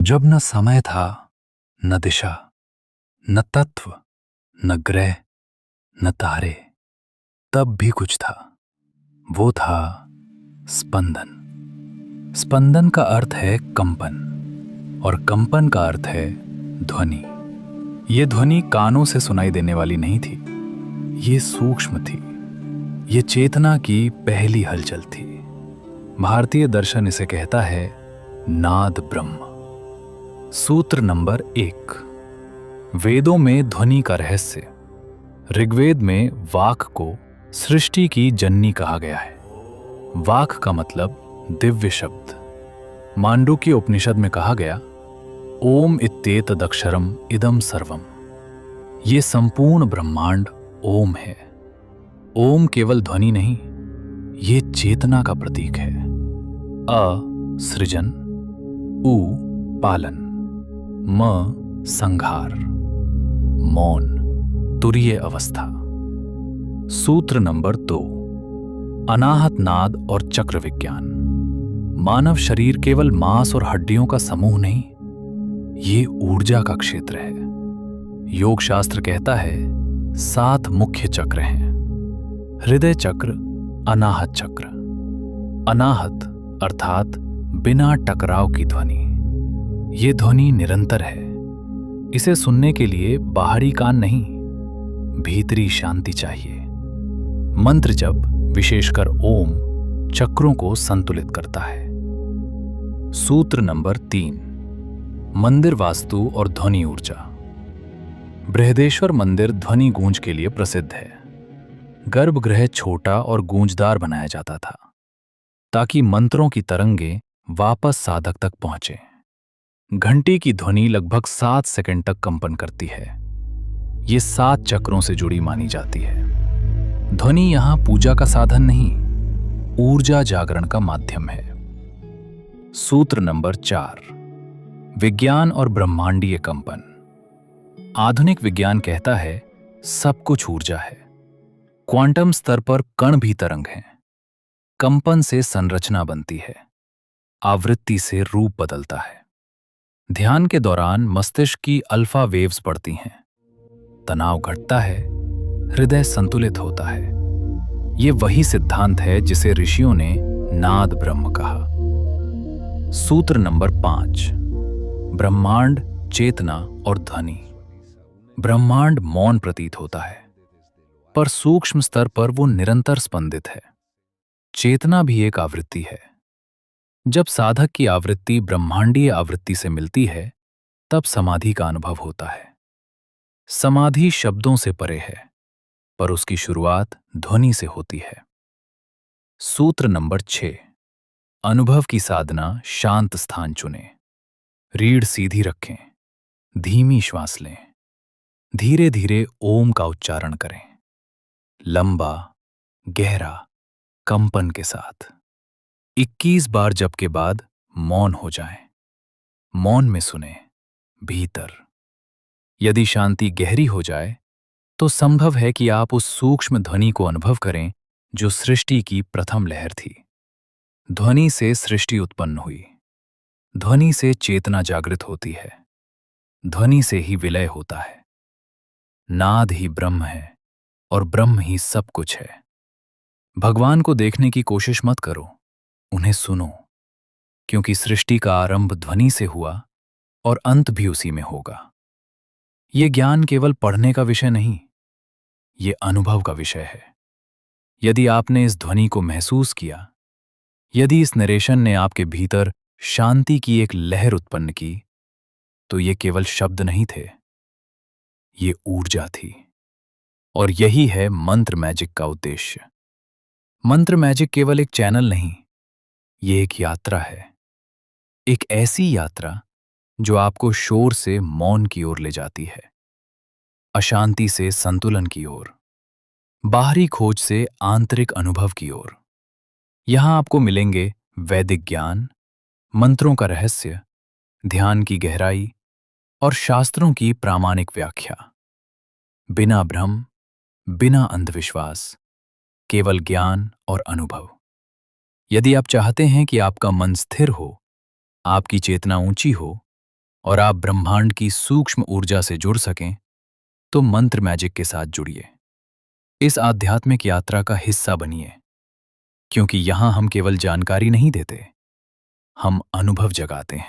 जब न समय था, न दिशा, न तत्व, न ग्रह, न तारे, तब भी कुछ था। वो था स्पंदन। स्पंदन का अर्थ है कंपन, और कंपन का अर्थ है ध्वनि। ये ध्वनि कानों से सुनाई देने वाली नहीं थी, ये सूक्ष्म थी। ये चेतना की पहली हलचल थी। भारतीय दर्शन इसे कहता है नाद ब्रह्म। सूत्र नंबर 1, वेदों में ध्वनि का रहस्य। ऋग्वेद में वाक को सृष्टि की जननी कहा गया है। वाक का मतलब दिव्य शब्द। मांडुक्य उपनिषद में कहा गया, ओम इत्येतदक्षरम इदम सर्वम। ये संपूर्ण ब्रह्मांड ओम है। ओम केवल ध्वनि नहीं, ये चेतना का प्रतीक है। अ सृजन, उ पालन, म संहार, मौन तुरीय अवस्था। सूत्र नंबर 2, अनाहत नाद और चक्र विज्ञान। मानव शरीर केवल मांस और हड्डियों का समूह नहीं, ये ऊर्जा का क्षेत्र है। योग शास्त्र कहता है 7 मुख्य चक्र हैं। हृदय चक्र, अनाहत चक्र। अनाहत अर्थात बिना टकराव की ध्वनि। ये ध्वनि निरंतर है। इसे सुनने के लिए बाहरी कान नहीं, भीतरी शांति चाहिए। मंत्र जप, विशेषकर ओम, चक्रों को संतुलित करता है। सूत्र नंबर 3, मंदिर वास्तु और ध्वनि ऊर्जा। बृहदेश्वर मंदिर ध्वनि गूंज के लिए प्रसिद्ध है। गर्भगृह छोटा और गूंजदार बनाया जाता था ताकि मंत्रों की तरंगें वापस साधक तक पहुंचे। घंटी की ध्वनि लगभग 7 सेकंड तक कंपन करती है। ये 7 चक्रों से जुड़ी मानी जाती है। ध्वनि यहां पूजा का साधन नहीं, ऊर्जा जागरण का माध्यम है। सूत्र नंबर 4, विज्ञान और ब्रह्मांडीय कंपन। आधुनिक विज्ञान कहता है सब कुछ ऊर्जा है। क्वांटम स्तर पर कण भी तरंग हैं। कंपन से संरचना बनती है, आवृत्ति से रूप बदलता है। ध्यान के दौरान मस्तिष्क की अल्फा वेव्स पड़ती हैं, तनाव घटता है, हृदय संतुलित होता है। ये वही सिद्धांत है जिसे ऋषियों ने नाद ब्रह्म कहा। सूत्र नंबर 5, ब्रह्मांड, चेतना और ध्वनि। ब्रह्मांड मौन प्रतीत होता है, पर सूक्ष्म स्तर पर वो निरंतर स्पंदित है। चेतना भी एक आवृत्ति है। जब साधक की आवृत्ति ब्रह्मांडीय आवृत्ति से मिलती है, तब समाधि का अनुभव होता है। समाधि शब्दों से परे है, पर उसकी शुरुआत ध्वनि से होती है। सूत्र नंबर 6, अनुभव की साधना। शांत स्थान चुनें, रीढ़ सीधी रखें, धीमी श्वास लें, धीरे धीरे ओम का उच्चारण करें, लंबा, गहरा, कंपन के साथ। 21 बार जप के बाद मौन हो जाएं। मौन में सुने, भीतर। यदि शांति गहरी हो जाए तो संभव है कि आप उस सूक्ष्म ध्वनि को अनुभव करें जो सृष्टि की प्रथम लहर थी। ध्वनि से सृष्टि उत्पन्न हुई, ध्वनि से चेतना जागृत होती है, ध्वनि से ही विलय होता है। नाद ही ब्रह्म है और ब्रह्म ही सब कुछ है। भगवान को देखने की कोशिश मत करो, उन्हें सुनो, क्योंकि सृष्टि का आरंभ ध्वनि से हुआ और अंत भी उसी में होगा। ये ज्ञान केवल पढ़ने का विषय नहीं, ये अनुभव का विषय है। यदि आपने इस ध्वनि को महसूस किया, यदि इस नरेशन ने आपके भीतर शांति की एक लहर उत्पन्न की, तो ये केवल शब्द नहीं थे, ये ऊर्जा थी। और यही है मंत्र मैजिक का उद्देश्य। मंत्र मैजिक केवल एक चैनल नहीं, ये एक यात्रा है। एक ऐसी यात्रा जो आपको शोर से मौन की ओर ले जाती है, अशांति से संतुलन की ओर, बाहरी खोज से आंतरिक अनुभव की ओर। यहां आपको मिलेंगे वैदिक ज्ञान, मंत्रों का रहस्य, ध्यान की गहराई और शास्त्रों की प्रामाणिक व्याख्या। बिना भ्रम, बिना अंधविश्वास, केवल ज्ञान और अनुभव। यदि आप चाहते हैं कि आपका मन स्थिर हो, आपकी चेतना ऊंची हो, और आप ब्रह्मांड की सूक्ष्म ऊर्जा से जुड़ सकें, तो मंत्र मैजिक के साथ जुड़िए। इस आध्यात्मिक यात्रा का हिस्सा बनिए, क्योंकि यहां हम केवल जानकारी नहीं देते, हम अनुभव जगाते हैं।